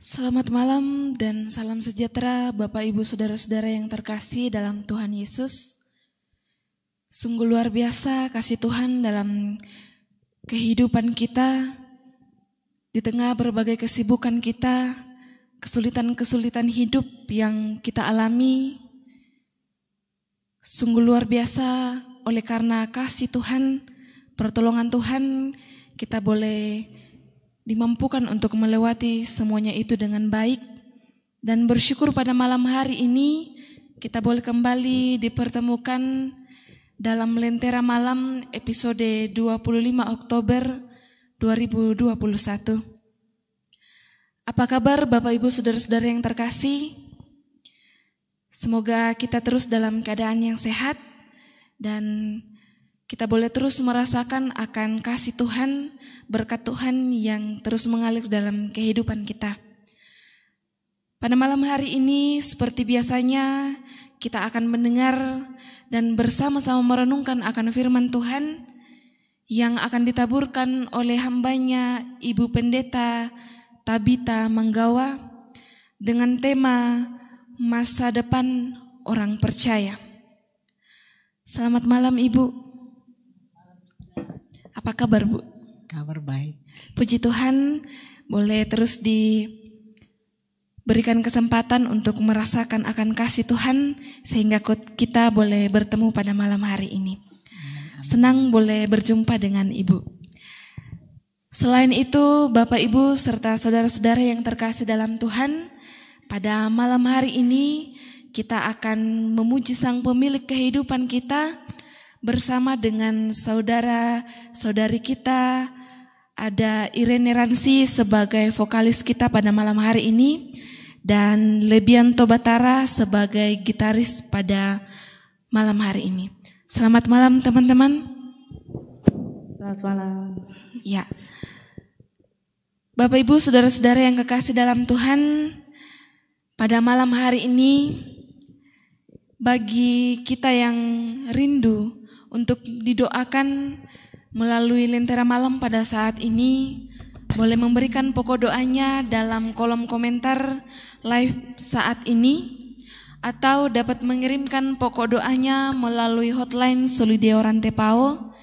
Selamat malam dan salam sejahtera Bapak Ibu Saudara-saudara yang terkasih dalam Tuhan Yesus. Sungguh luar biasa kasih Tuhan dalam kehidupan kita, di tengah berbagai kesibukan kita, kesulitan-kesulitan hidup yang kita alami. Sungguh luar biasa oleh karena kasih Tuhan, pertolongan Tuhan, kita boleh dimampukan untuk melewati semuanya itu dengan baik. Dan bersyukur pada malam hari ini kita boleh kembali dipertemukan dalam Lentera Malam episode 25 Oktober 2021. Apa kabar Bapak Ibu Saudara-saudara yang terkasih? Semoga kita terus dalam keadaan yang sehat dan kita boleh terus merasakan akan kasih Tuhan, berkat Tuhan yang terus mengalir dalam kehidupan kita. Pada malam hari ini seperti biasanya kita akan mendengar dan bersama-sama merenungkan akan firman Tuhan yang akan ditaburkan oleh hambanya Ibu Pendeta Tabita Manggawa dengan tema masa depan orang percaya. Selamat malam Ibu. Apa kabar Bu? Kabar baik. Puji Tuhan, boleh terus diberikan kesempatan untuk merasakan akan kasih Tuhan sehingga kita boleh bertemu pada malam hari ini. Senang boleh berjumpa dengan Ibu. Selain itu, Bapak Ibu serta saudara-saudara yang terkasih dalam Tuhan, pada malam hari ini kita akan memuji Sang Pemilik kehidupan kita bersama dengan saudara-saudari kita. Ada Irene Ransi sebagai vokalis kita pada malam hari ini dan Lebianto Batara sebagai gitaris pada malam hari ini. Selamat malam teman-teman. Selamat malam. Ya. Bapak Ibu saudara-saudara yang kekasih dalam Tuhan, pada malam hari ini bagi kita yang rindu untuk didoakan melalui Lentera Malam pada saat ini, boleh memberikan pokok doanya dalam kolom komentar live saat ini, atau dapat mengirimkan pokok doanya melalui hotline Solidio Rantepao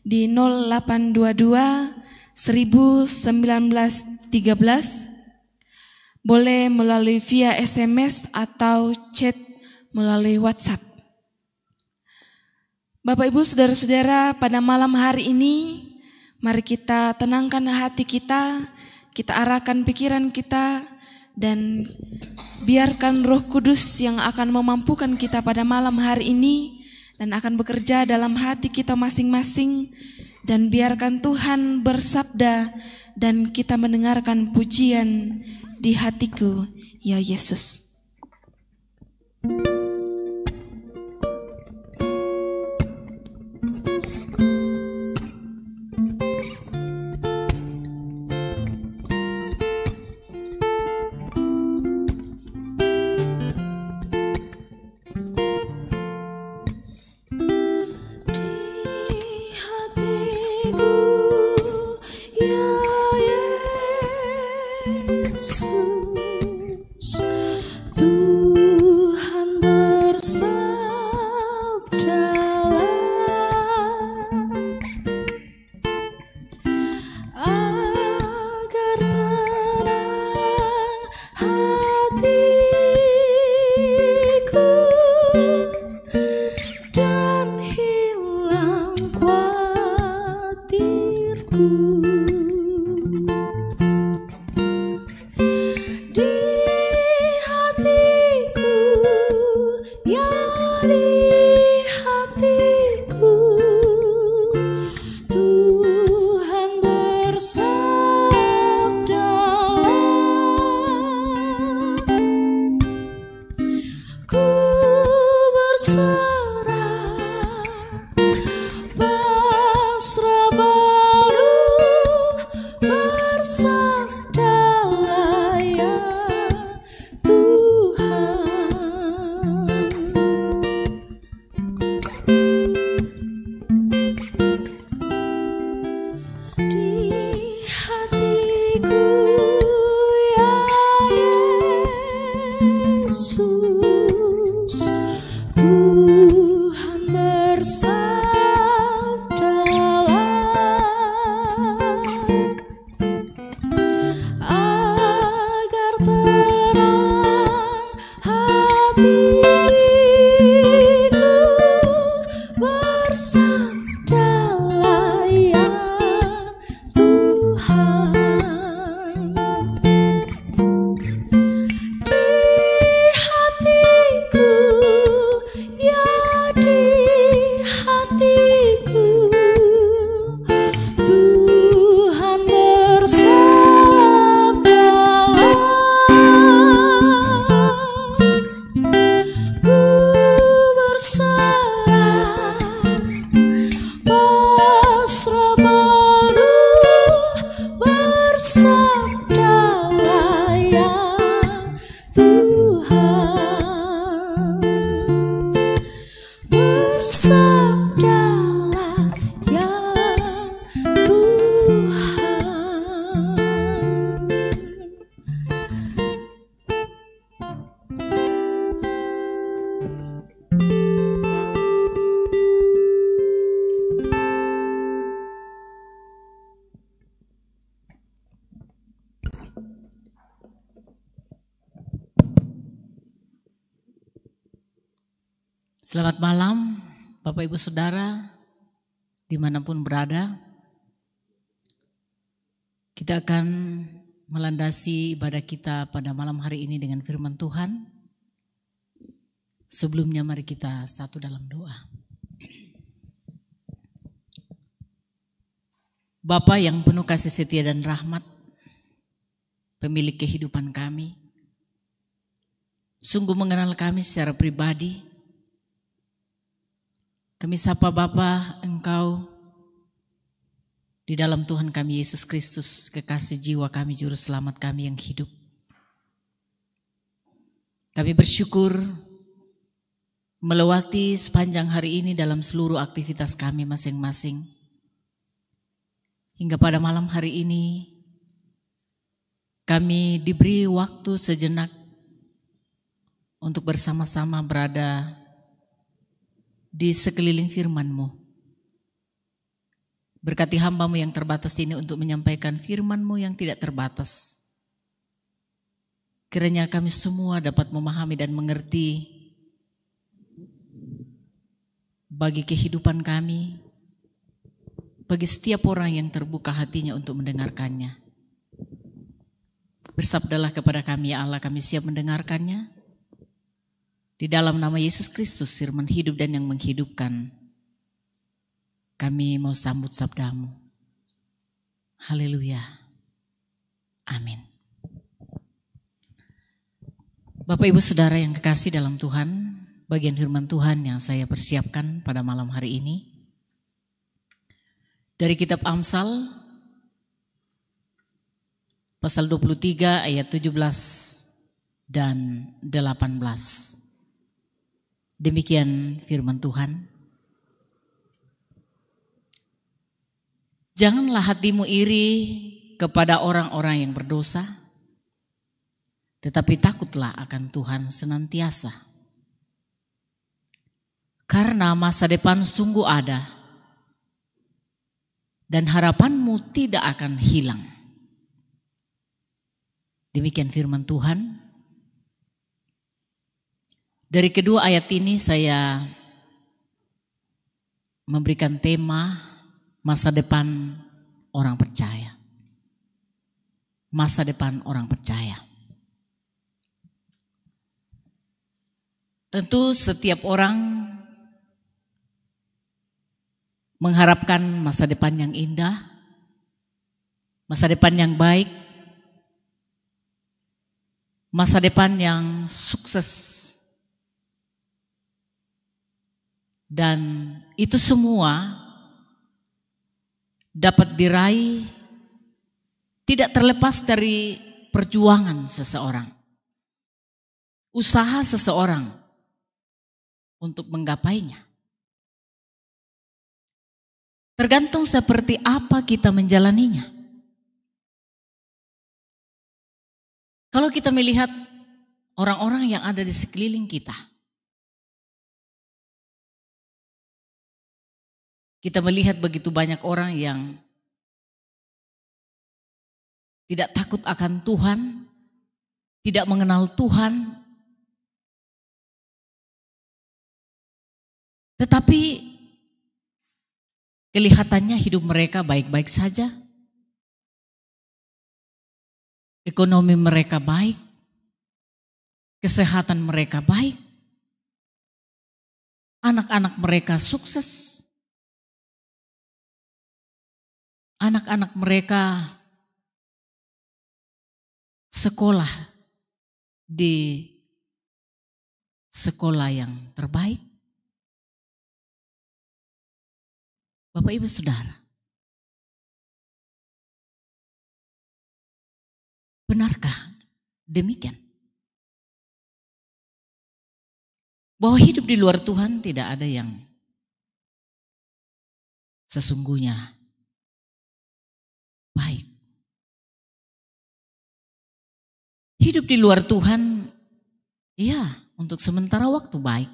di 0822 1913, boleh melalui via SMS atau chat melalui WhatsApp. Bapak Ibu saudara-saudara, pada malam hari ini mari kita tenangkan hati kita, kita arahkan pikiran kita dan biarkan Roh Kudus yang akan memampukan kita pada malam hari ini dan akan bekerja dalam hati kita masing-masing, dan biarkan Tuhan bersabda dan kita mendengarkan pujian di hatiku ya Yesus. Di hatiku ya sabdalah ya Tuhan. Selamat malam Bapak Ibu Saudara dimanapun berada. Kita akan melandasi ibadah kita pada malam hari ini dengan firman Tuhan. Sebelumnya mari kita satu dalam doa. Bapa yang penuh kasih setia dan rahmat, pemilik kehidupan kami, sungguh mengenal kami secara pribadi. Kami sapa Bapa, Engkau di dalam Tuhan kami Yesus Kristus, kekasih jiwa kami, juru selamat kami yang hidup. Kami bersyukur melewati sepanjang hari ini dalam seluruh aktivitas kami masing-masing. Hingga pada malam hari ini kami diberi waktu sejenak untuk bersama-sama berada di sekeliling firman-Mu. Berkati hamba-Mu yang terbatas ini untuk menyampaikan firman-Mu yang tidak terbatas. Kiranya kami semua dapat memahami dan mengerti bagi kehidupan kami, bagi setiap orang yang terbuka hatinya untuk mendengarkannya. Bersabdalah kepada kami ya Allah, kami siap mendengarkannya. Di dalam nama Yesus Kristus, firman hidup dan yang menghidupkan, kami mau sambut sabda-Mu. Haleluya. Amin. Bapak Ibu Saudara yang kekasih dalam Tuhan, bagian firman Tuhan yang saya persiapkan pada malam hari ini dari kitab Amsal pasal 23 ayat 17 dan 18. Demikian firman Tuhan. Janganlah hatimu iri kepada orang-orang yang berdosa, tetapi takutlah akan Tuhan senantiasa. Karena masa depan sungguh ada, dan harapanmu tidak akan hilang. Demikian firman Tuhan. Dari kedua ayat ini saya memberikan tema masa depan orang percaya. Masa depan orang percaya. Tentu setiap orang mengharapkan masa depan yang indah, masa depan yang baik, masa depan yang sukses. Dan itu semua dapat diraih tidak terlepas dari perjuangan seseorang, usaha seseorang untuk menggapainya. Tergantung seperti apa kita menjalaninya. Kalau kita melihat orang-orang yang ada di sekeliling kita, kita melihat begitu banyak orang yang tidak takut akan Tuhan, tidak mengenal Tuhan, tetapi kelihatannya hidup mereka baik-baik saja, ekonomi mereka baik, kesehatan mereka baik, anak-anak mereka sukses. Anak-anak mereka sekolah di sekolah yang terbaik. Bapak Ibu Saudara, benarkah demikian? Bahwa hidup di luar Tuhan tidak ada yang sesungguhnya baik. Hidup di luar Tuhan, ya, untuk sementara waktu baik.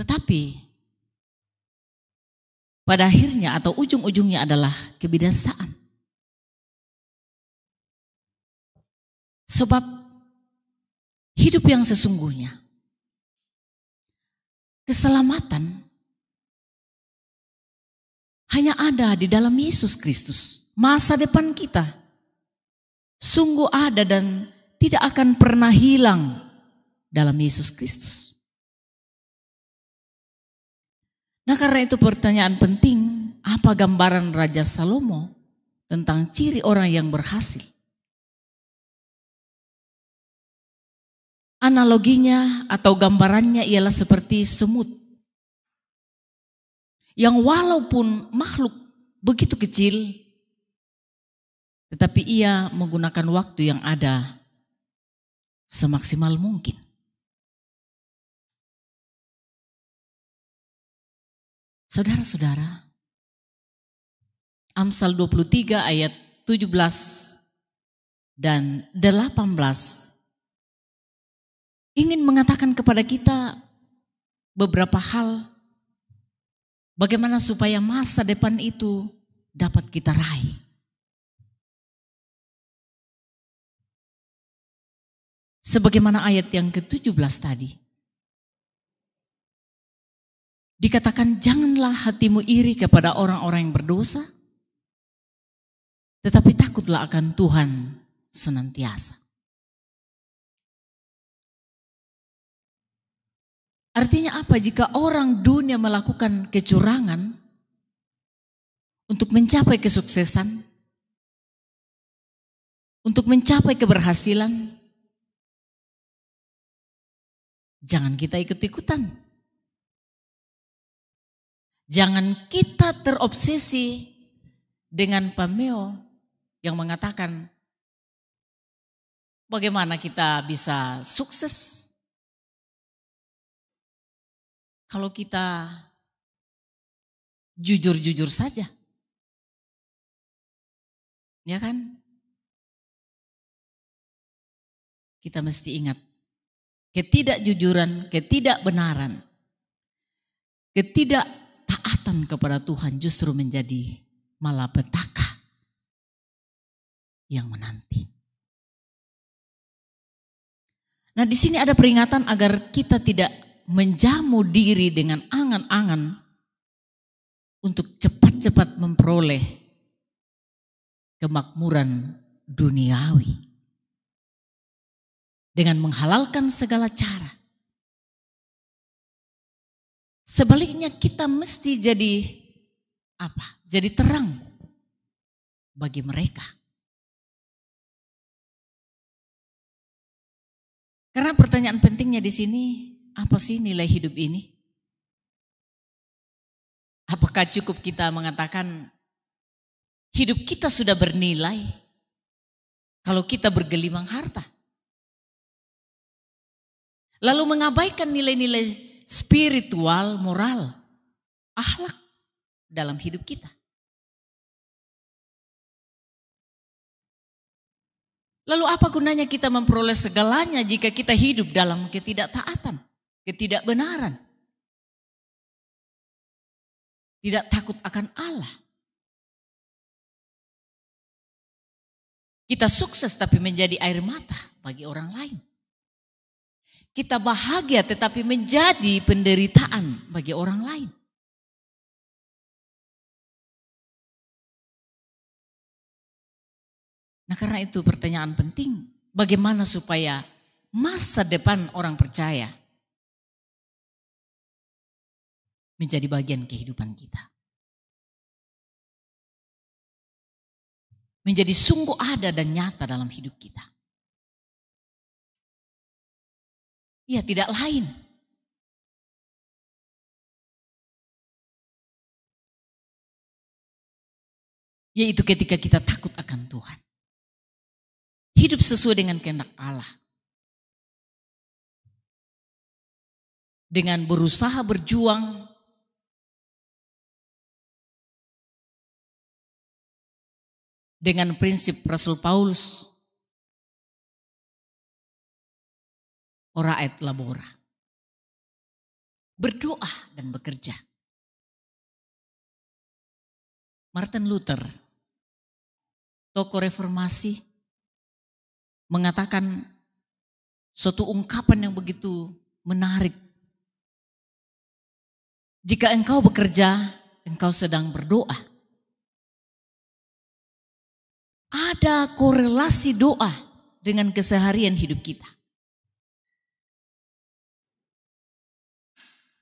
Tetapi pada akhirnya atau ujung-ujungnya adalah kebinasaan. Sebab hidup yang sesungguhnya, keselamatan hanya ada di dalam Yesus Kristus. Masa depan kita sungguh ada dan tidak akan pernah hilang dalam Yesus Kristus. Nah, karena itu pertanyaan penting, apa gambaran Raja Salomo tentang ciri orang yang berhasil? Analoginya atau gambarannya ialah seperti semut yang walaupun makhluk begitu kecil, tetapi ia menggunakan waktu yang ada semaksimal mungkin. Saudara-saudara, Amsal 23 ayat 17 dan 18 ingin mengatakan kepada kita beberapa hal bagaimana supaya masa depan itu dapat kita raih. Sebagaimana ayat yang ke-17 tadi. Dikatakan janganlah hatimu iri kepada orang-orang yang berdosa, tetapi takutlah akan Tuhan senantiasa. Artinya apa? Jika orang dunia melakukan kecurangan untuk mencapai kesuksesan, untuk mencapai keberhasilan, jangan kita ikut-ikutan. Jangan kita terobsesi dengan pameo yang mengatakan bagaimana kita bisa sukses kalau kita jujur-jujur saja. Ya kan? Kita mesti ingat, ketidakjujuran, ketidakbenaran, ketidaktaatan kepada Tuhan justru menjadi malapetaka yang menanti. Nah, di sini ada peringatan agar kita tidak menjamu diri dengan angan-angan untuk cepat-cepat memperoleh kemakmuran duniawi dengan menghalalkan segala cara. Sebaliknya kita mesti jadi apa? Jadi terang bagi mereka. Karena pertanyaan pentingnya di sini, apa sih nilai hidup ini? Apakah cukup kita mengatakan hidup kita sudah bernilai kalau kita bergelimang harta? Lalu mengabaikan nilai-nilai spiritual, moral, akhlak dalam hidup kita. Lalu apa gunanya kita memperoleh segalanya jika kita hidup dalam ketidaktaatan, ketidakbenaran? Tidak takut akan Allah. Kita sukses tapi menjadi air mata bagi orang lain. Kita bahagia tetapi menjadi penderitaan bagi orang lain. Nah, karena itu pertanyaan penting, bagaimana supaya masa depan orang percaya menjadi bagian kehidupan kita. Menjadi sungguh ada dan nyata dalam hidup kita. Ya, tidak lain yaitu ketika kita takut akan Tuhan. Hidup sesuai dengan kehendak Allah. Dengan berusaha berjuang dengan prinsip Rasul Paulus, ora et labora. Berdoa dan bekerja. Martin Luther, tokoh reformasi, mengatakan suatu ungkapan yang begitu menarik. Jika engkau bekerja, engkau sedang berdoa. Ada korelasi doa dengan keseharian hidup kita.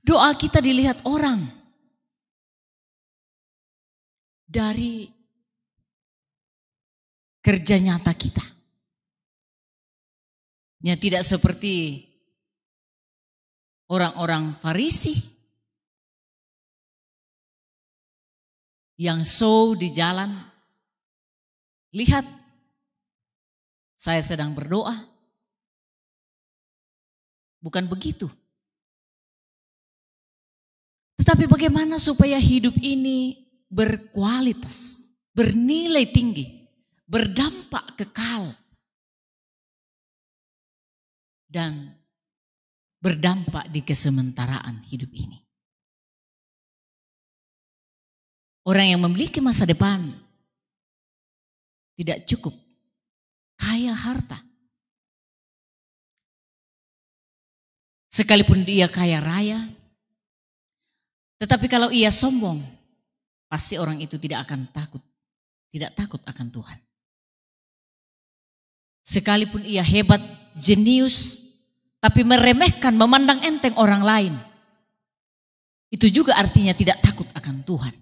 Doa kita dilihat orang dari kerja nyata kita. Ya, tidak seperti orang-orang Farisi yang show di jalan. Lihat, saya sedang berdoa. Bukan begitu. Tetapi bagaimana supaya hidup ini berkualitas, bernilai tinggi, berdampak kekal, dan berdampak di kesementaraan hidup ini. Orang yang memiliki masa depan tidak cukup kaya harta. Sekalipun dia kaya raya, tetapi kalau ia sombong, pasti orang itu tidak akan takut. Tidak takut akan Tuhan. Sekalipun ia hebat, jenius, tapi meremehkan, memandang enteng orang lain, itu juga artinya tidak takut akan Tuhan.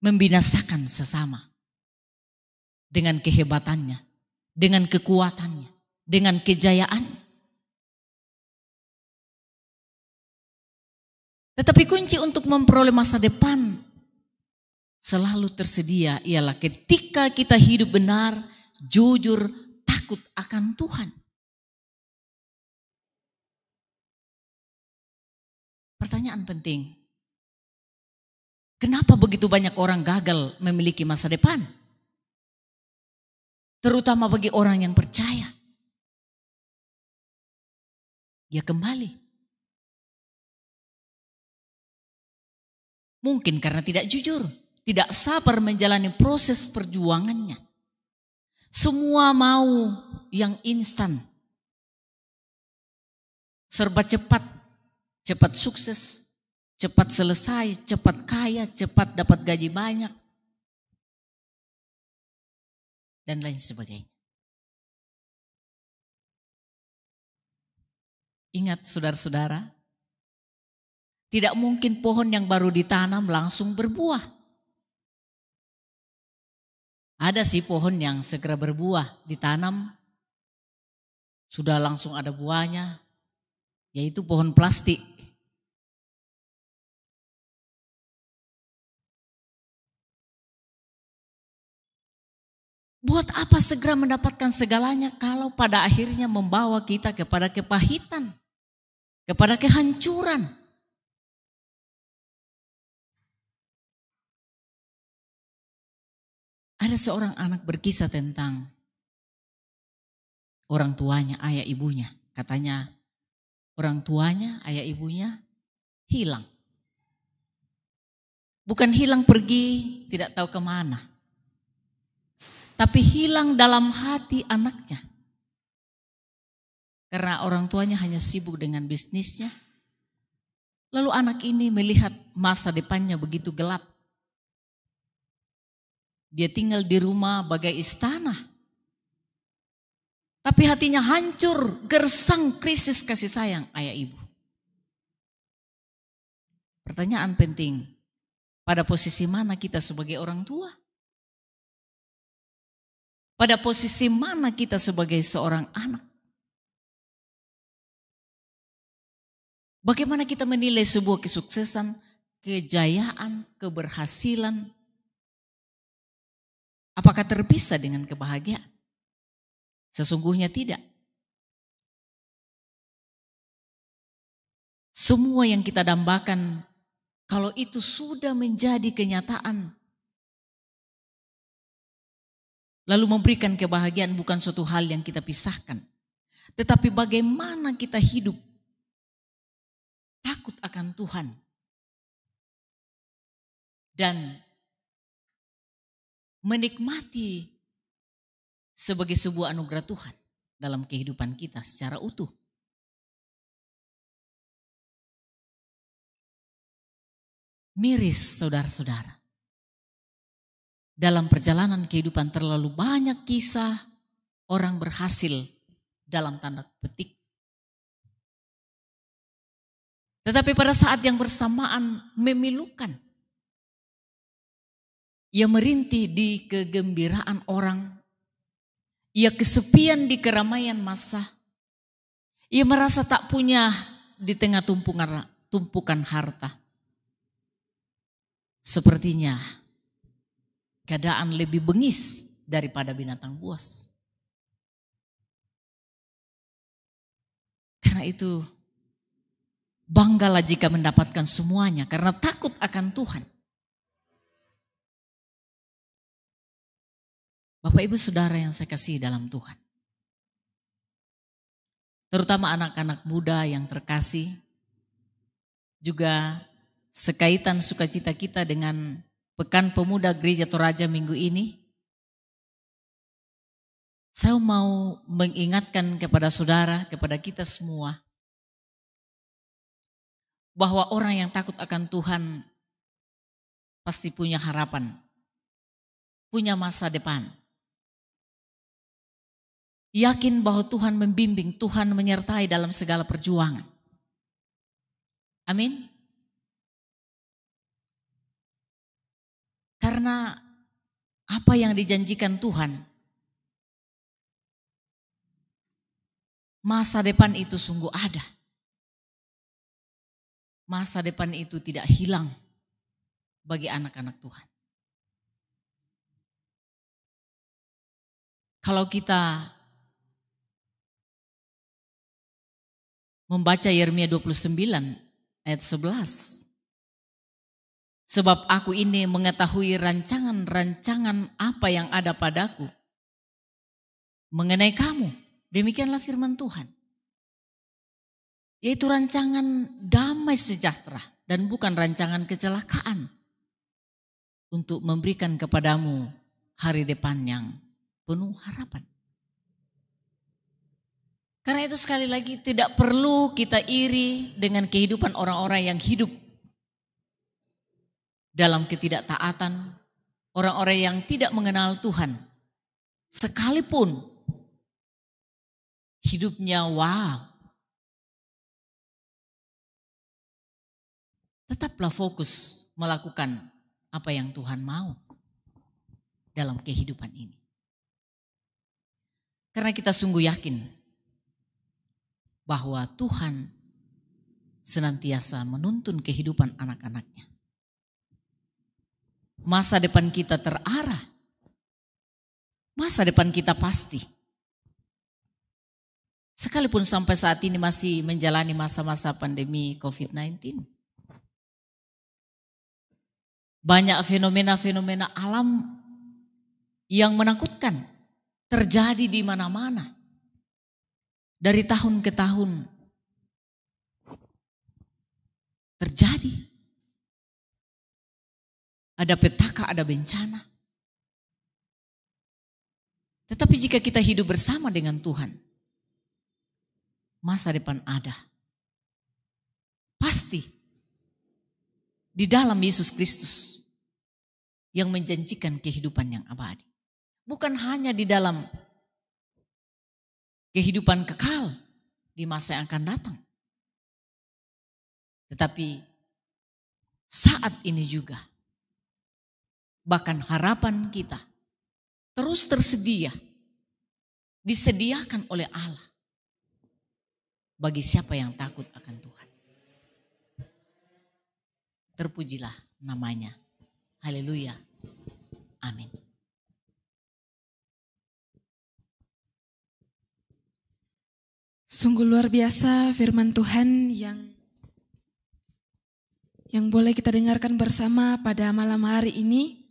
Membinasakan sesama dengan kehebatannya, dengan kekuatannya, dengan kejayaannya. Tetapi kunci untuk memperoleh masa depan selalu tersedia ialah ketika kita hidup benar, jujur, takut akan Tuhan. Pertanyaan penting. Kenapa begitu banyak orang gagal memiliki masa depan? Terutama bagi orang yang percaya. Dia kembali. Mungkin karena tidak jujur, tidak sabar menjalani proses perjuangannya. Semua mau yang instan. Serba cepat, cepat sukses, cepat selesai, cepat kaya, cepat dapat gaji banyak, dan lain sebagainya. Ingat saudara-saudara, tidak mungkin pohon yang baru ditanam langsung berbuah. Ada sih pohon yang segera berbuah, ditanam, sudah langsung ada buahnya, yaitu pohon plastik. Buat apa segera mendapatkan segalanya kalau pada akhirnya membawa kita kepada kepahitan, kepada kehancuran. Ada seorang anak berkisah tentang orang tuanya, ayah ibunya. Katanya orang tuanya, ayah ibunya hilang. Bukan hilang pergi, tidak tahu kemana. Tapi hilang dalam hati anaknya. Karena orang tuanya hanya sibuk dengan bisnisnya. Lalu anak ini melihat masa depannya begitu gelap. Dia tinggal di rumah bagai istana. Tapi hatinya hancur, gersang, krisis kasih sayang ayah ibu. Pertanyaan penting, pada posisi mana kita sebagai orang tua? Pada posisi mana kita sebagai seorang anak? Bagaimana kita menilai sebuah kesuksesan, kejayaan, keberhasilan? Apakah terpisah dengan kebahagiaan? Sesungguhnya tidak. Semua yang kita dambakan Kalau itu sudah menjadi kenyataan, lalu memberikan kebahagiaan bukan suatu hal yang kita pisahkan. Tetapi bagaimana kita hidup takut akan Tuhan. Dan menikmati sebagai sebuah anugerah Tuhan dalam kehidupan kita secara utuh. Miris saudara-saudara. Dalam perjalanan kehidupan terlalu banyak kisah orang berhasil dalam tanda petik. Tetapi pada saat yang bersamaan memilukan. Ia merintih di kegembiraan orang. Ia kesepian di keramaian massa. Ia merasa tak punya di tengah tumpukan harta. Sepertinya keadaan lebih bengis daripada binatang buas. Karena itu banggalah jika mendapatkan semuanya karena takut akan Tuhan. Bapak Ibu Saudara yang saya kasihi dalam Tuhan. Terutama anak-anak muda yang terkasih. Juga sekaitan sukacita kita dengan Pekan Pemuda Gereja Toraja minggu ini. Saya mau mengingatkan kepada saudara, kepada kita semua. Bahwa orang yang takut akan Tuhan pasti punya harapan. Punya masa depan. Yakin bahwa Tuhan membimbing, Tuhan menyertai dalam segala perjuangan. Amin. Karena apa yang dijanjikan Tuhan, masa depan itu sungguh ada. Masa depan itu tidak hilang bagi anak-anak Tuhan. Kalau kita membaca Yeremia 29 ayat 11. Sebab aku ini mengetahui rancangan-rancangan apa yang ada padaku mengenai kamu. Demikianlah firman Tuhan. Yaitu rancangan damai sejahtera dan bukan rancangan kecelakaan. Untuk memberikan kepadamu hari depan yang penuh harapan. Karena itu sekali lagi tidak perlu kita iri dengan kehidupan orang-orang yang hidup dalam ketidaktaatan, orang-orang yang tidak mengenal Tuhan. Sekalipun hidupnya wow. Tetaplah fokus melakukan apa yang Tuhan mau dalam kehidupan ini. Karena kita sungguh yakin bahwa Tuhan senantiasa menuntun kehidupan anak-anaknya. Masa depan kita terarah. Masa depan kita pasti. Sekalipun sampai saat ini masih menjalani masa-masa pandemi COVID-19. Banyak fenomena-fenomena alam yang menakutkan terjadi di mana-mana. Dari tahun ke tahun terjadi. Ada petaka, ada bencana. Tetapi jika kita hidup bersama dengan Tuhan, masa depan ada. Pasti. Di dalam Yesus Kristus yang menjanjikan kehidupan yang abadi. Bukan hanya di dalam kehidupan kekal di masa yang akan datang. Tetapi saat ini juga, bahkan harapan kita terus tersedia, disediakan oleh Allah bagi siapa yang takut akan Tuhan. Terpujilah namanya. Haleluya. Amin. Sungguh luar biasa firman Tuhan yang boleh kita dengarkan bersama pada malam hari ini,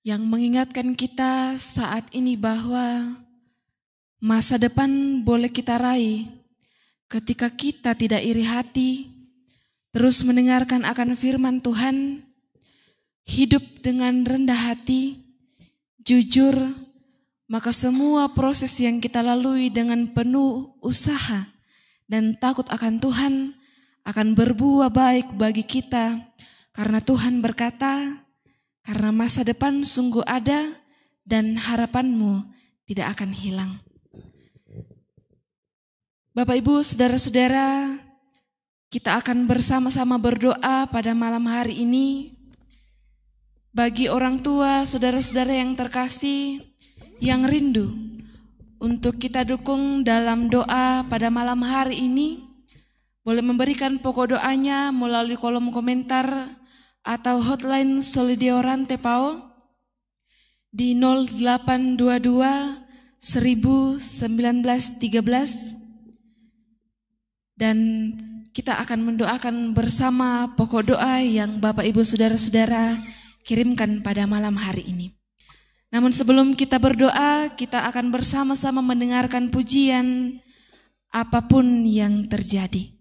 yang mengingatkan kita saat ini bahwa masa depan boleh kita raih ketika kita tidak iri hati, terus mendengarkan akan firman Tuhan, hidup dengan rendah hati, jujur, maka semua proses yang kita lalui dengan penuh usaha dan takut akan Tuhan akan berbuah baik bagi kita, karena Tuhan berkata, karena masa depan sungguh ada dan harapanmu tidak akan hilang. Bapak Ibu, saudara-saudara, kita akan bersama-sama berdoa pada malam hari ini bagi orang tua, saudara-saudara yang terkasih, yang rindu untuk kita dukung dalam doa pada malam hari ini. Boleh memberikan pokok doanya melalui kolom komentar atau hotline Solidiorante PAO di 0822 1913, dan kita akan mendoakan bersama pokok doa yang Bapak Ibu saudara-saudara kirimkan pada malam hari ini. Namun sebelum kita berdoa, kita akan bersama-sama mendengarkan pujian apapun yang terjadi.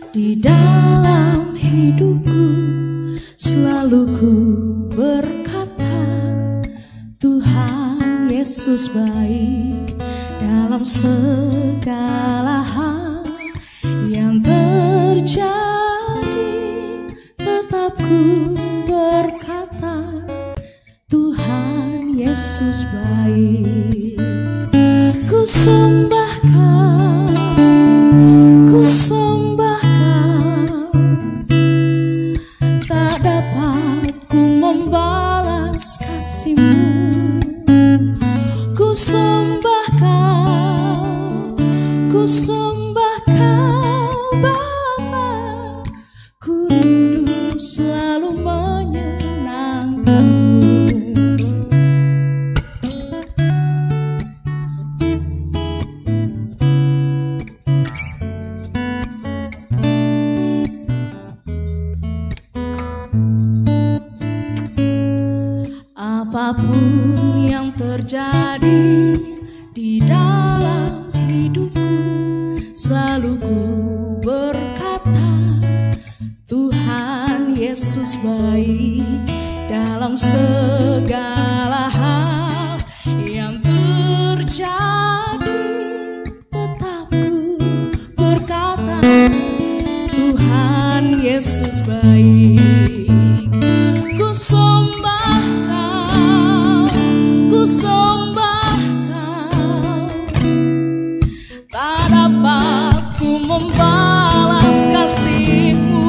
Di dalam hidupku selalu ku berkata, Tuhan Yesus baik dalam segala hal yang terjadi. Tetap ku berkata, Tuhan Yesus baik. Ku sembah Kau, ku sembah Kau, tak dapat ku membalas kasih-Mu. Ku sembah Kau, ku sembah Kau Bapa, ku rindu selalu menyenangkan-Mu. Apapun yang terjadi di dalam hidupku, selalu ku berkata, Tuhan Yesus baik dalam segala hal yang terjadi. Tetap ku berkata, Tuhan Yesus baik. Ku sembah Kau, ku sembah Kau, tak dapat ku membalas kasih-Mu.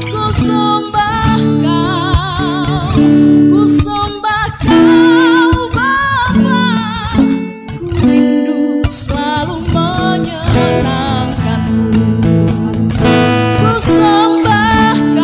Ku sembah Kau, ku sembah Kau Bapa, ku rindu selalu menyenangkan-Mu. Ku sembah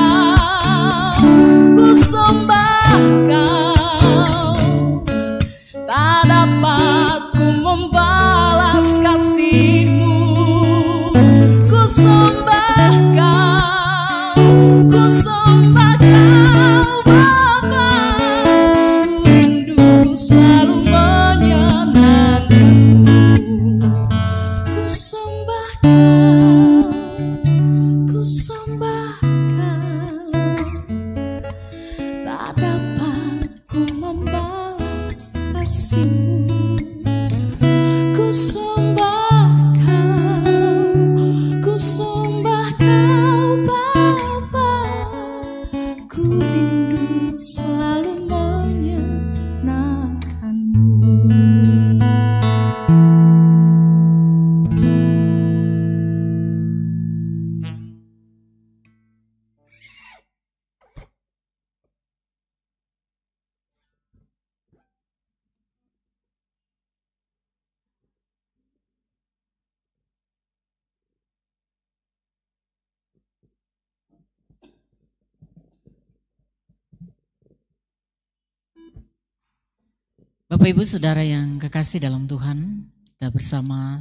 Bapak Ibu Saudara yang kekasih dalam Tuhan, kita bersama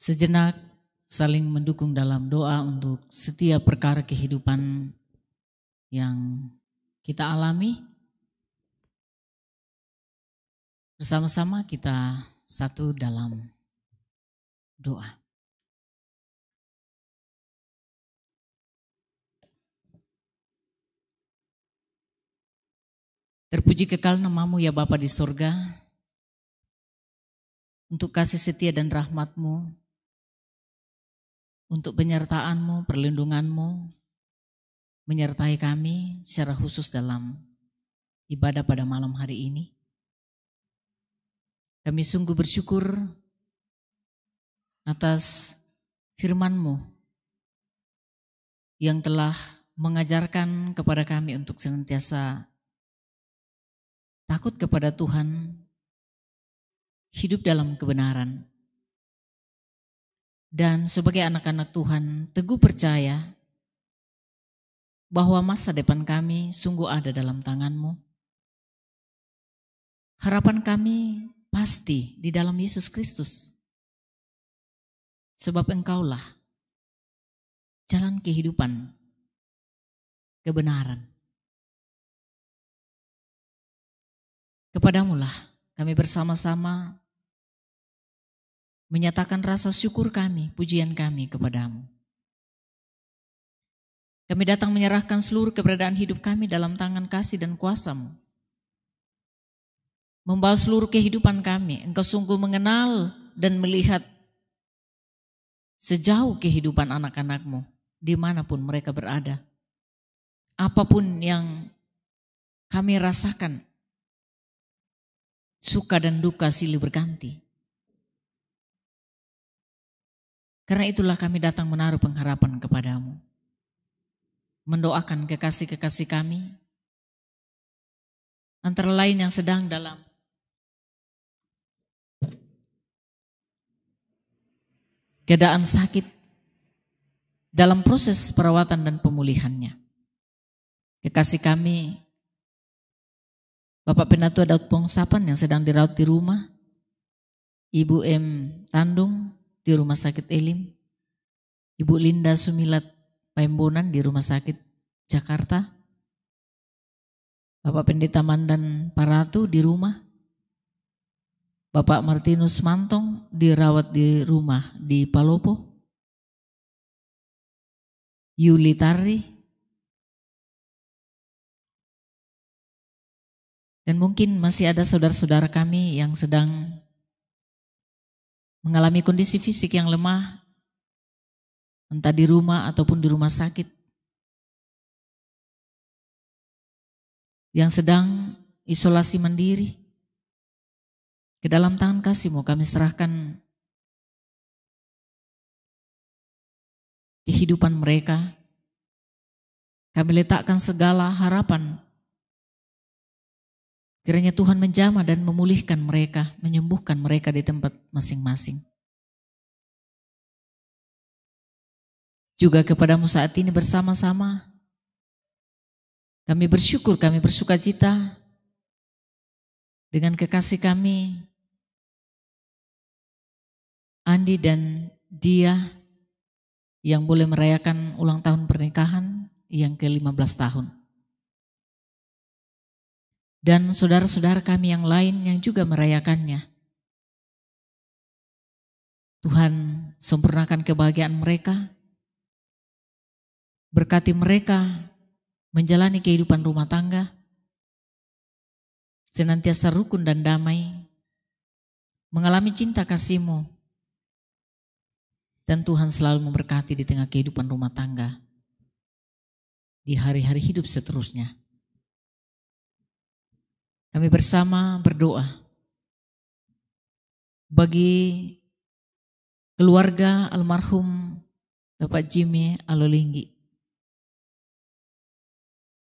sejenak saling mendukung dalam doa untuk setiap perkara kehidupan yang kita alami. Bersama-sama kita satu dalam doa. Terpuji kekal nama-Mu ya Bapa di surga, untuk kasih setia dan rahmat-Mu, untuk penyertaan-Mu, perlindungan-Mu, menyertai kami secara khusus dalam ibadah pada malam hari ini. Kami sungguh bersyukur atas firman-Mu yang telah mengajarkan kepada kami untuk senantiasa takut kepada Tuhan, hidup dalam kebenaran. Dan sebagai anak-anak Tuhan, teguh percaya bahwa masa depan kami sungguh ada dalam tangan-Mu. Harapan kami pasti di dalam Yesus Kristus. Sebab Engkaulah jalan kehidupan, kebenaran. Kepadamu-lah kami bersama-sama menyatakan rasa syukur kami, pujian kami kepadamu. Kami datang menyerahkan seluruh keberadaan hidup kami dalam tangan kasih dan kuasa-Mu. Membawa seluruh kehidupan kami, Engkau sungguh mengenal dan melihat sejauh kehidupan anak-anak-Mu, dimanapun mereka berada. Apapun yang kami rasakan, suka dan duka silih berganti. Karena itulah kami datang menaruh pengharapan kepadamu. Mendoakan kekasih-kekasih kami, antara lain yang sedang dalam keadaan sakit, dalam proses perawatan dan pemulihannya. Kekasih kami, Bapak Penatua Daud Pongsapan yang sedang dirawat di rumah, Ibu M. Tandung di Rumah Sakit Elim, Ibu Linda Sumilat Paimbonan di Rumah Sakit Jakarta, Bapak Pendeta Mandan Paratu di rumah, Bapak Martinus Mantong dirawat di rumah di Palopo, Yuli Tari, dan mungkin masih ada saudara-saudara kami yang sedang mengalami kondisi fisik yang lemah, entah di rumah ataupun di rumah sakit, yang sedang isolasi mandiri. Ke dalam tangan kasih-Mu kami serahkan kehidupan mereka. Kami letakkan segala harapan. Kiranya Tuhan menjamah dan memulihkan mereka, menyembuhkan mereka di tempat masing-masing. Juga kepadamu saat ini bersama-sama, kami bersyukur, kami bersuka cita dengan kekasih kami, Andi dan Dia, yang boleh merayakan ulang tahun pernikahan yang ke-15 tahun. Dan saudara-saudara kami yang lain yang juga merayakannya. Tuhan sempurnakan kebahagiaan mereka, berkati mereka menjalani kehidupan rumah tangga, senantiasa rukun dan damai, mengalami cinta kasih-Mu, dan Tuhan selalu memberkati di tengah kehidupan rumah tangga, di hari-hari hidup seterusnya. Kami bersama berdoa bagi keluarga almarhum Bapak Jimmy Alolinggi,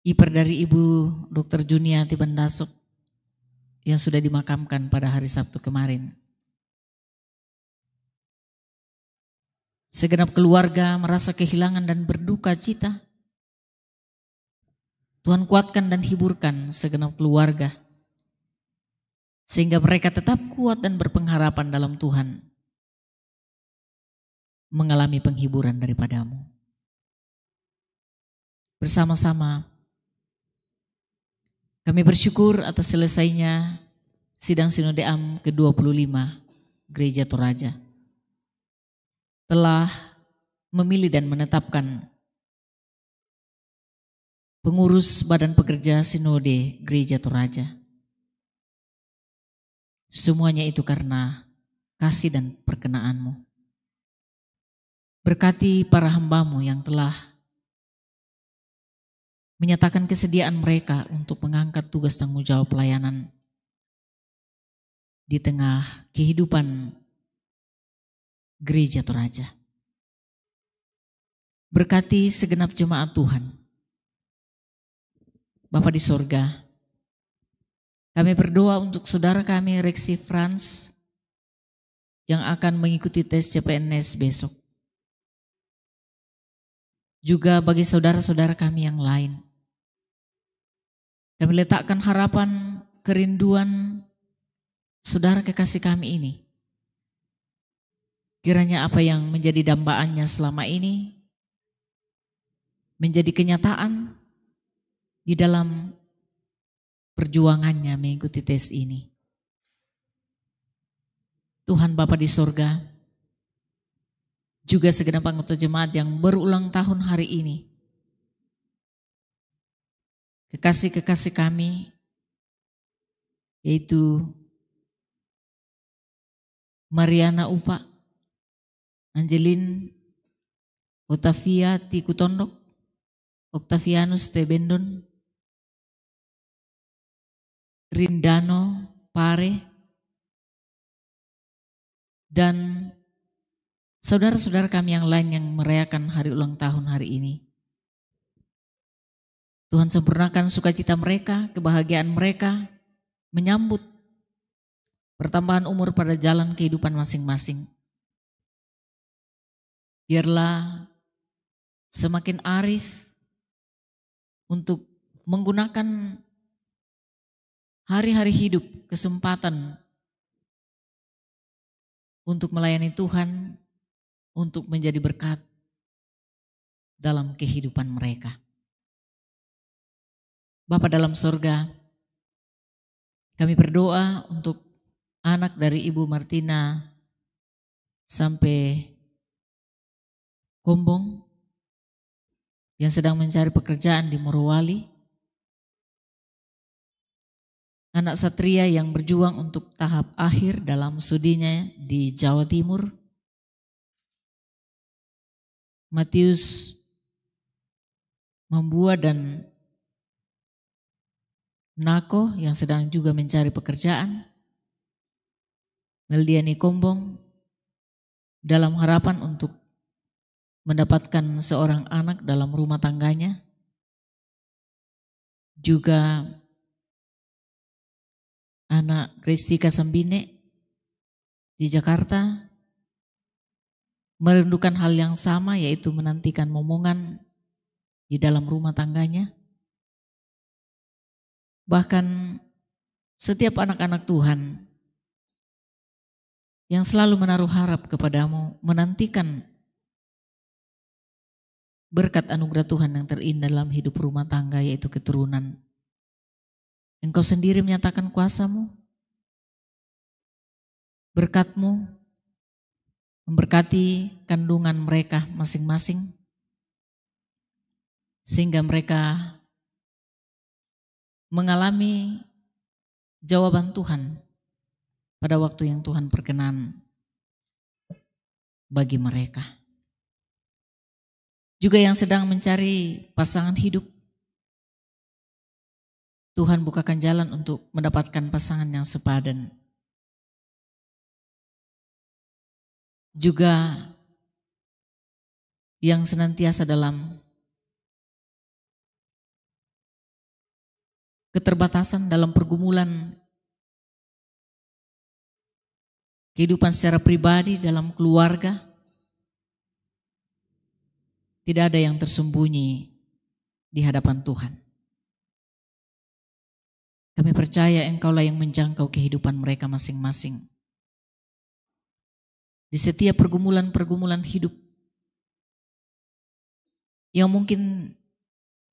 ipar dari Ibu Dr. Juniati Bandasok yang sudah dimakamkan pada hari Sabtu kemarin. Segenap keluarga merasa kehilangan dan berduka cita. Tuhan kuatkan dan hiburkan segenap keluarga. sehingga mereka tetap kuat dan berpengharapan dalam Tuhan, mengalami penghiburan daripadamu. Bersama-sama kami bersyukur atas selesainya sidang Sinode Am ke-25 Gereja Toraja, telah memilih dan menetapkan pengurus Badan Pekerja Sinode Gereja Toraja. Semuanya itu karena kasih dan perkenaanmu. Berkati para hamba-Mu yang telah menyatakan kesediaan mereka untuk mengangkat tugas tanggung jawab pelayanan di tengah kehidupan Gereja Toraja. Berkati segenap jemaat Tuhan. Bapa di sorga, kami berdoa untuk saudara kami Reksi Frans yang akan mengikuti tes CPNS besok. Juga bagi saudara-saudara kami yang lain. Kami letakkan harapan, kerinduan saudara kekasih kami ini. Kiranya apa yang menjadi dambaannya selama ini menjadi kenyataan di dalam perjuangannya mengikuti tes ini. Tuhan Bapa di sorga, juga segenap anggota jemaat yang berulang tahun hari ini, kekasih-kekasih kami, yaitu Mariana Upa, Angelin Otavia Tikutondok, Octavianus Tebendon, Rindano Pare, dan saudara-saudara kami yang lain yang merayakan hari ulang tahun hari ini. Tuhan sempurnakan sukacita mereka, kebahagiaan mereka, menyambut pertambahan umur pada jalan kehidupan masing-masing. Biarlah semakin arif untuk menggunakan hari-hari hidup, kesempatan untuk melayani Tuhan, untuk menjadi berkat dalam kehidupan mereka. Bapa dalam sorga, kami berdoa untuk anak dari Ibu Martina sampai Gombong yang sedang mencari pekerjaan di Morowali, anak Satria yang berjuang untuk tahap akhir dalam studinya di Jawa Timur, Matius Mambua dan Nako yang sedang juga mencari pekerjaan, Meldiani Kombong dalam harapan untuk mendapatkan seorang anak dalam rumah tangganya, juga anak Kristika Sambine di Jakarta merindukan hal yang sama, yaitu menantikan momongan di dalam rumah tangganya. Bahkan setiap anak-anak Tuhan yang selalu menaruh harap kepadamu, menantikan berkat anugerah Tuhan yang terindah dalam hidup rumah tangga, yaitu keturunan. Engkau sendiri menyatakan kuasa-Mu, berkat-Mu memberkati kandungan mereka masing-masing, sehingga mereka mengalami jawaban Tuhan pada waktu yang Tuhan perkenan bagi mereka. Juga yang sedang mencari pasangan hidup, Tuhan bukakan jalan untuk mendapatkan pasangan yang sepadan. Juga yang senantiasa dalam keterbatasan dalam pergumulan kehidupan secara pribadi dalam keluarga, tidak ada yang tersembunyi di hadapan Tuhan. Kami Kami percaya Engkaulah yang menjangkau kehidupan mereka masing-masing. Di setiap pergumulan-pergumulan hidup yang mungkin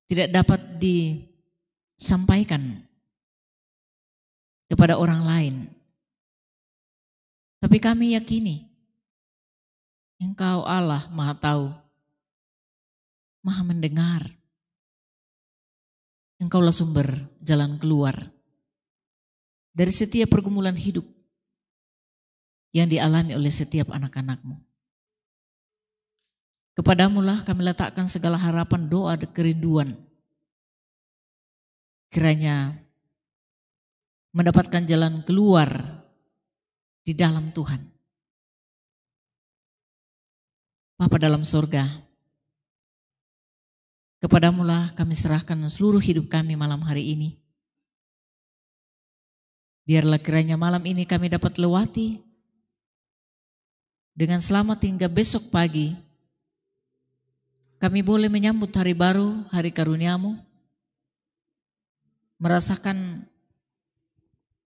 tidak dapat disampaikan kepada orang lain. Tapi kami yakini Engkau Allah Maha Tahu, Maha Mendengar. Engkaulah sumber jalan keluar dari setiap pergumulan hidup yang dialami oleh setiap anak-anak-Mu. Kepadamu-lah kami letakkan segala harapan, doa, dan kerinduan. Kiranya mendapatkan jalan keluar di dalam Tuhan. Bapa dalam sorga, kepadamu-lah kami serahkan seluruh hidup kami malam hari ini. Biarlah kiranya malam ini kami dapat lewati dengan selamat hingga besok pagi. Kami boleh menyambut hari baru, hari karunia-Mu, merasakan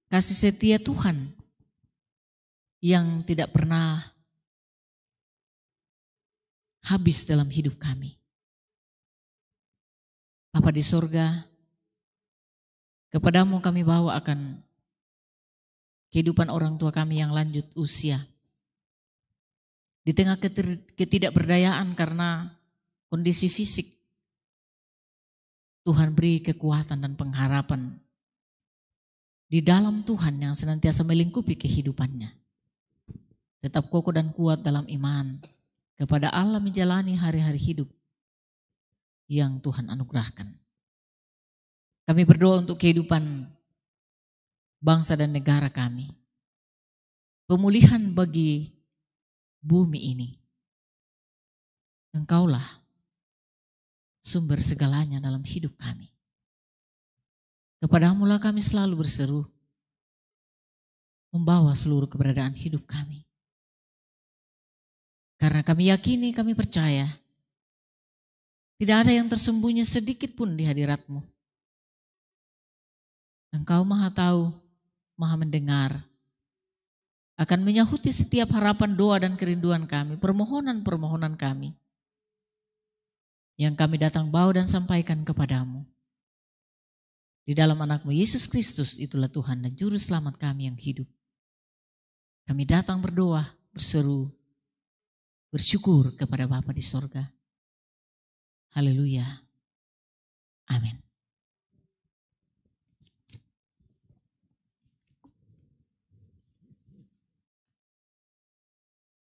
kasih setia Tuhan yang tidak pernah habis dalam hidup kami. Bapa di sorga, kepadamu kami bawa akan kehidupan orang tua kami yang lanjut usia. Di tengah ketidakberdayaan karena kondisi fisik, Tuhan beri kekuatan dan pengharapan di dalam Tuhan yang senantiasa melingkupi kehidupannya. Tetap kokoh dan kuat dalam iman kepada Allah menjalani hari-hari hidup yang Tuhan anugerahkan. Kami berdoa untuk kehidupan bangsa dan negara kami. Pemulihan bagi bumi ini. Engkaulah sumber segalanya dalam hidup kami. Kepadamu-lah kami selalu berseru, membawa seluruh keberadaan hidup kami. Karena kami yakini, kami percaya, tidak ada yang tersembunyi sedikit pun di hadirat-Mu. Engkau Maha Tahu, Maha Mendengar, akan menyahuti setiap harapan, doa dan kerinduan kami, permohonan-permohonan kami, yang kami datang bawa dan sampaikan kepadamu. Di dalam anak-Mu Yesus Kristus, itulah Tuhan dan Juru Selamat kami yang hidup. Kami datang berdoa, berseru, bersyukur kepada Bapa di sorga. Haleluya. Amin.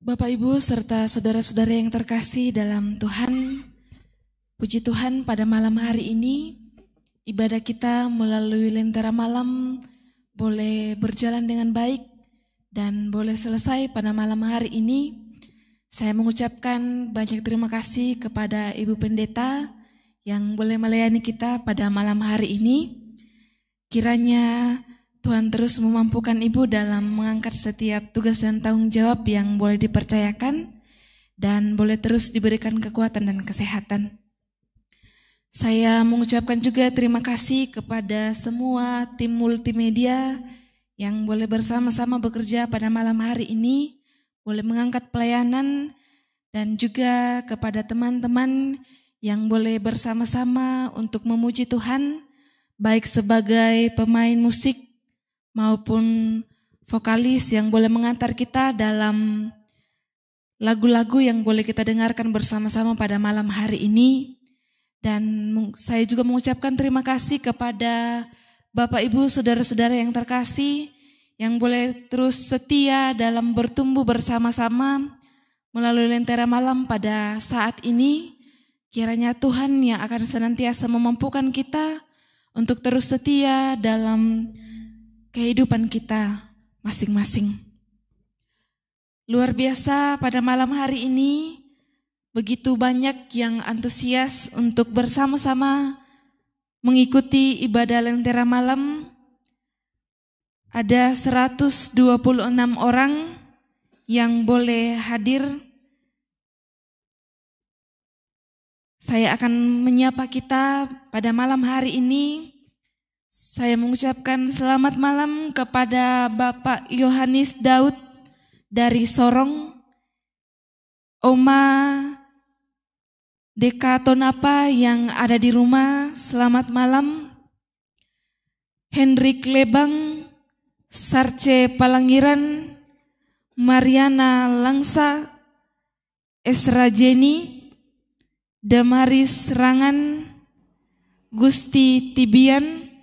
Bapak Ibu serta saudara-saudara yang terkasih dalam Tuhan, puji Tuhan pada malam hari ini ibadah kita melalui Lentera Malam boleh berjalan dengan baik dan boleh selesai pada malam hari ini. Saya mengucapkan banyak terima kasih kepada Ibu Pendeta yang boleh melayani kita pada malam hari ini. Kiranya Tuhan terus memampukan Ibu dalam mengangkat setiap tugas dan tanggung jawab yang boleh dipercayakan dan boleh terus diberikan kekuatan dan kesehatan. Saya mengucapkan juga terima kasih kepada semua tim multimedia yang boleh bersama-sama bekerja pada malam hari ini, boleh mengangkat pelayanan, dan juga kepada teman-teman yang boleh bersama-sama untuk memuji Tuhan, baik sebagai pemain musik maupun vokalis yang boleh mengantar kita dalam lagu-lagu yang boleh kita dengarkan bersama-sama pada malam hari ini. Dan saya juga mengucapkan terima kasih kepada Bapak Ibu saudara-saudara yang terkasih yang boleh terus setia dalam bertumbuh bersama-sama melalui Lentera Malam pada saat ini. Kiranya Tuhan yang akan senantiasa memampukan kita untuk terus setia dalam kehidupan kita masing-masing. Luar biasa pada malam hari ini, begitu banyak yang antusias untuk bersama-sama mengikuti ibadah Lentera Malam. Ada 126 orang yang boleh hadir. Saya akan menyapa kita pada malam hari ini. Saya mengucapkan selamat malam kepada Bapak Yohanes Daud dari Sorong, Oma Deka Tonapa yang ada di rumah, selamat malam. Hendrik Lebang, Sarce Palangiran, Mariana Langsa, Esra Jenny, Damaris Rangan, Gusti Tibian,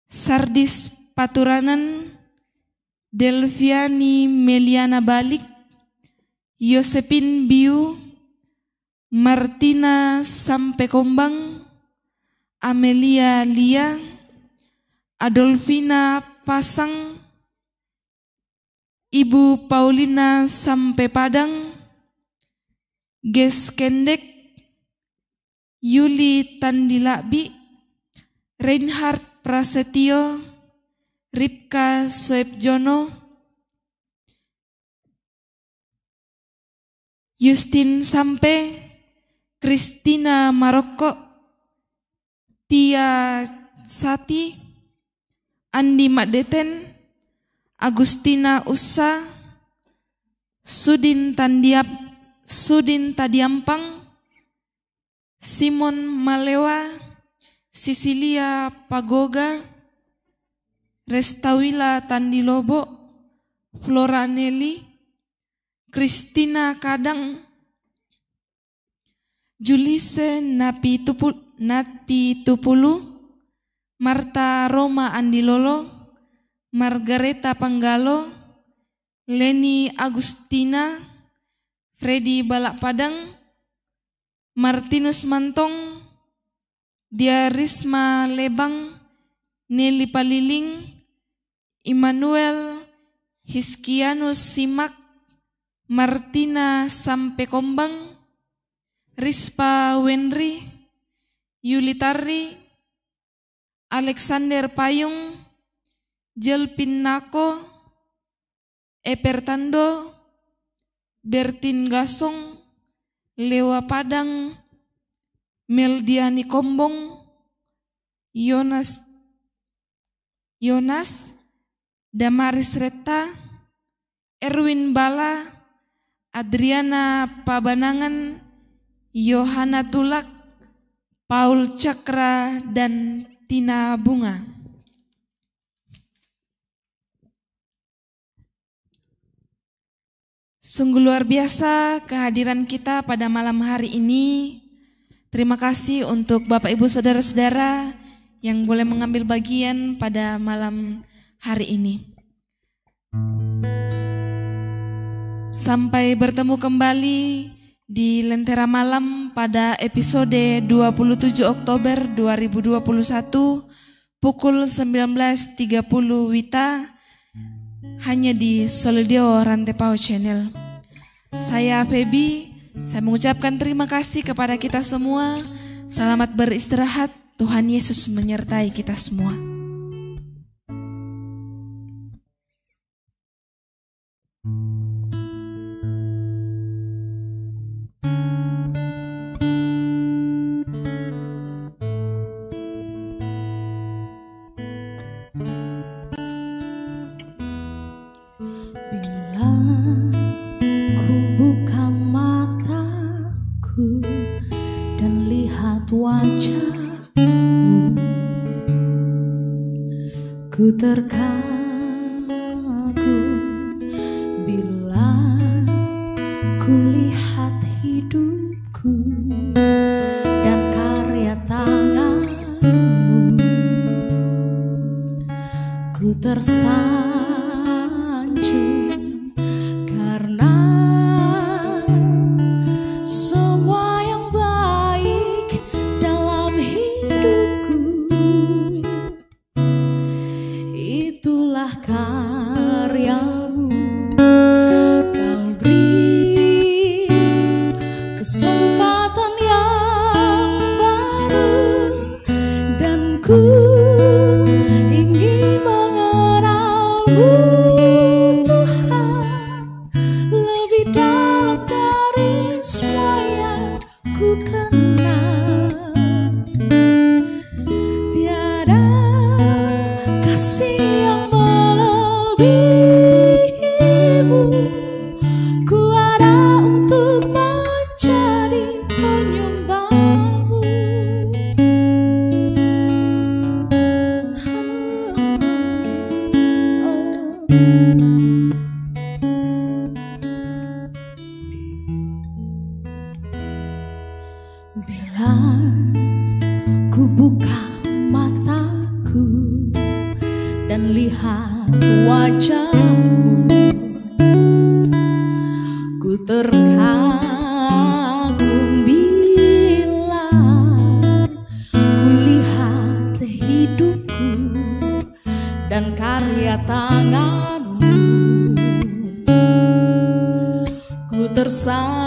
Sardis Paturanan, Delviani Meliana Balik, Yosepin Biu, Martina Sampekombang, Amelia Lia, Adolfina Pasang, Ibu Paulina Sampepadang, Ges Kendek, Yuli Tandilabi, Reinhard Prasetyo, Ripka Swepjono, Justin Sampe, Kristina Maroko, Tia Sati, Andi Madeten, Agustina Ussa, Sudin Tadiampang, Simon Malewa, Sisilia Pagoga, Restawila Tandilobo, Flora Nelly, Kristina Kadang, Julise Napi Tupulu, Marta Roma Andilolo, Margareta Panggalo, Leni Agustina, Freddy Balakpadang, Martinus Mantong, Diarisma Lebang, Nelly Paliling, Immanuel Hiskianus Simak, Martina Sampekombang, Rispa Wenry, Yulitari, Alexander Payung, Jelpin Nako, Epertando, Bertin Gasong, Lewa Padang, Meldiani Kombong, Yonas, Damaris Reta, Erwin Bala, Adriana Pabanangan, Yohana Tulak, Paul Cakra, dan Tina Bunga. Sungguh luar biasa kehadiran kita pada malam hari ini. Terima kasih untuk Bapak Ibu Saudara-saudara yang boleh mengambil bagian pada malam hari ini. Sampai bertemu kembali di Lentera Malam pada episode 27 Oktober 2021 pukul 19.30 WITA hanya di Solidio Rantepao Channel. Saya Feby, saya mengucapkan terima kasih kepada kita semua. Selamat beristirahat, Tuhan Yesus menyertai kita semua. Wajahmu, ku terkagum bila ku lihat hidupku dan karya tanganmu. Ku tersanjung karena semua yang baik dalam hidupku, itulah karyamu. Kau beri kesempatan yang baru dan ku ingin mengenal kasih yang melebihimu, ku ada untuk menjadi penyembahmu. Bila ku buka mataku dan lihat wajahmu, ku terkagum bila ku lihat hidupku dan karya tanganmu. Ku tersayang